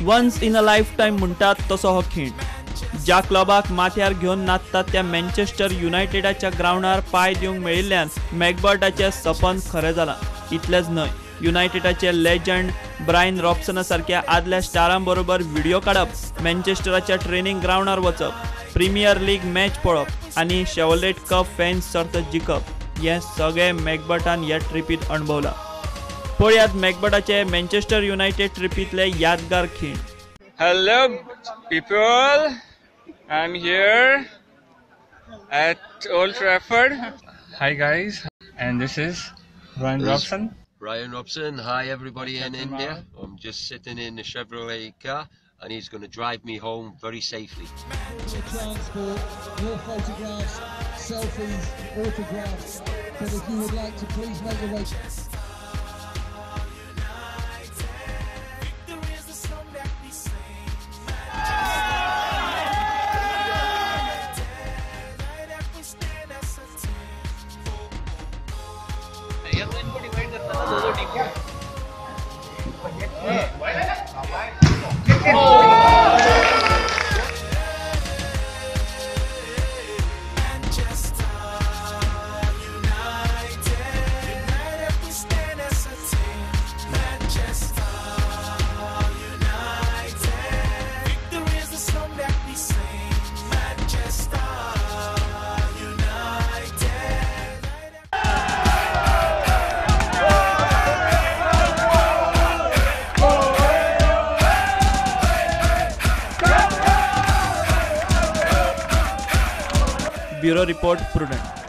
Once in a life time म्हणतात तसो हो खीण. ज्या क्लबाक माथ्यार घेवन नाचतात त्या मँचेस्टर युनायटेडाच्या ग्राउंडार पाय दिवंक मेळिल्ल्यान मॅकबर्टाचें सपन खरें जालां. इतलेंच न्हय, युनायटेडाचे लेजंड ब्रायन रॉब्सना सारक्या आदल्या स्टारां बरोबर व्हिडिओ काडप, मँचेस्टराच्या ट्रेनिंग ग्राउंडार वचप, प्रिमियर लीग मॅच पळोवप आनी शेवलेट कप फॅन्स सर्त जिखप हें सगळें मॅकबर्टान ह्या ट्रिपींत अणभवलां. पळयात मॅकबर्टाचे मँचेस्टर युनायटेड ट्रिपींतले यादगार खीण. Hello people, I'm here at Old Trafford. Hi guys, and this is Ryan Robson. Ryan Robson, hi everybody in India. I'm just sitting in the Chevrolet car and he's going to drive me home very safely. Transport, more photographs, selfies, autographs, but if you would like to please make your way. Bureau report, prudent.